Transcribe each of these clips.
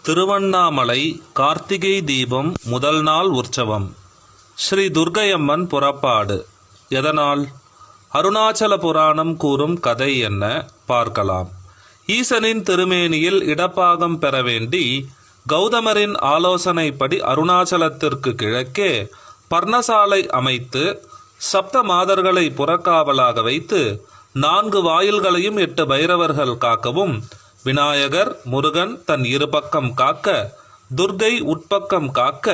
திருவண்ணாமலை கார்த்திகை தீபம் முதல் நாள் உற்சவம். ஸ்ரீ துர்க்கையம்மன் புறப்பாடு. எதனால்? அருணாச்சல புராணம் கூறும் கதை என்ன பார்க்கலாம். ஈசனின் திருமேனியில் இடப்பாகம் பெற வேண்டி கௌதமரின் ஆலோசனைப்படி அருணாச்சலத்திற்கு கிழக்கே பர்ணசாலை அமைத்து சப்த மாதர்களை புறக்காவலாக வைத்து 4 வாயில்களையும் 8 பைரவர்கள் காக்கவும், விநாயகர் முருகன் தன் இருபக்கம் காக்க, துர்க்கை உட்பக்கம் காக்க,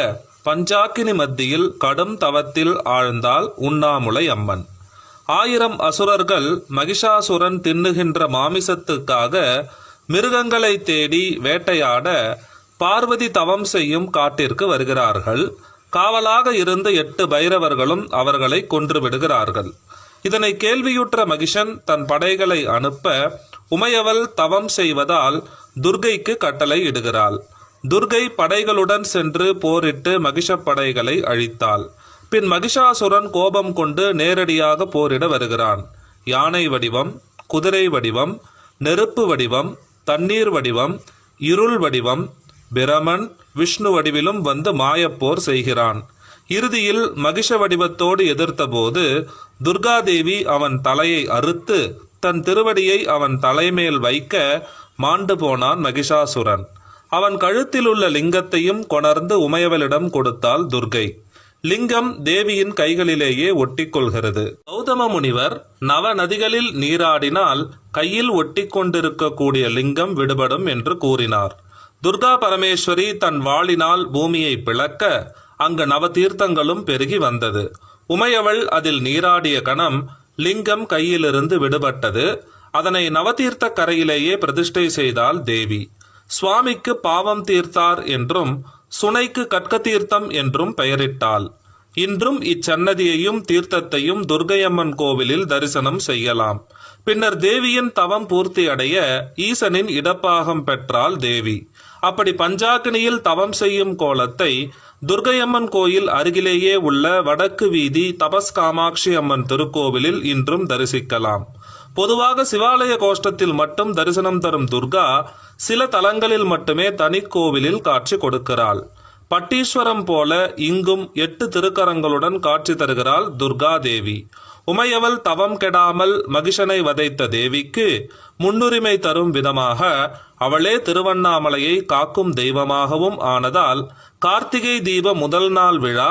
பஞ்சாக்கினி மத்தியில் கடும் தவத்தில் ஆழ்ந்தாள் உண்ணாமுலை அம்மன். 1000 அசுரர்கள் மகிஷாசுரன் தின்னுகின்ற மாமிசத்துக்காக மிருகங்களை தேடி வேட்டையாட பார்வதி தவம் செய்யும் காட்டிற்கு வருகிறார்கள். காவலாக இருந்த 8 பைரவர்களும் அவர்களை கொன்று விடுகிறார்கள். இதனை கேள்வியுற்ற மகிஷன் தன் படைகளை அனுப்ப உமையவள் தவம் செய்வதால் துர்க்கைக்கு கட்டளை இடுகிறாள். துர்க்கை படைகளுடன் சென்று போரிட்டு மகிஷ படைகளை அழித்தாள். பின் மகிஷாசுரன் கோபம் கொண்டு நேரடியாக போரிட வருகிறான். யானை வடிவம், குதிரை வடிவம், நெருப்பு வடிவம், தண்ணீர் வடிவம், இருள் வடிவம், பிரமன் விஷ்ணு வடிவிலும் வந்து மாயப்போர் செய்கிறான். இறுதியில் மகிஷ வடிவத்தோடு எதிர்த்தபோது துர்காதேவி அவன் தலையை அறுத்து தன் திருவடியை அவன் தலைமேல் வைக்க மாண்டு போனான் மகிஷாசுரன். அவன் கழுத்தில் உள்ள லிங்கத்தையும் கொணர்ந்து உமையவளிடம் கொடுத்தாள் துர்க்கை. லிங்கம் தேவியின் கைகளிலேயே ஒட்டி கொள்கிறது. கௌதம முனிவர் நவ நதிகளில் நீராடினால் கையில் ஒட்டி கொண்டிருக்கக்கூடிய லிங்கம் விடுபடும் என்று கூறினார். துர்கா பரமேஸ்வரி தன் வாளினால் பூமியை பிளக்க அங்கு நவதீர்த்தங்களும் பெருகி வந்தது. உமையவள் அதில் நீராடிய கணம் லிங்கம் கையிலிருந்து விடுபட்டது. அதனை நவதீர்த்த கரையிலேயே பிரதிஷ்டை செய்தாள் தேவி. சுவாமிக்கு பாவம் தீர்த்தார் என்றும் சுனைக்கு கற்க தீர்த்தம் என்றும் பெயரிட்டாள். இன்றும் இச்சன்னதியையும் தீர்த்தத்தையும் துர்க்கையம்மன் கோவிலில் தரிசனம் செய்யலாம். பின்னர் தேவியின் தவம் பூர்த்தி அடைய ஈசனின் இடப்பாகம் பெற்றாள் தேவி. அப்படி பஞ்சாக்கினியில் தவம் செய்யும் கோலத்தை துர்க்கையம்மன் கோயில் அருகிலேயே உள்ள வடக்கு வீதி தபஸ் காமாட்சி அம்மன் திருக்கோவிலில் இன்றும் தரிசிக்கலாம். பொதுவாக சிவாலய கோஷ்டத்தில் மட்டும் தரிசனம் தரும் துர்கா சில தலங்களில் மட்டுமே தனி கோவிலில் காட்சி கொடுக்கிறாள். பட்டீஸ்வரம் போல இங்கும் 8 திருக்கரங்களுடன் காட்சி தருகிறாள் துர்கா தேவி. உமையவள் தவம் கெடாமல் மகிஷனை வதைத்த தேவிக்கு முன்னுரிமை தரும் விதமாக அவளே திருவண்ணாமலையை காக்கும் தெய்வமாகவும் ஆனதால் கார்த்திகை தீப முதல் நாள் விழா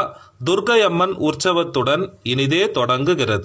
துர்க்கையம்மன் உற்சவத்துடன் இனிதே தொடங்குகிறது.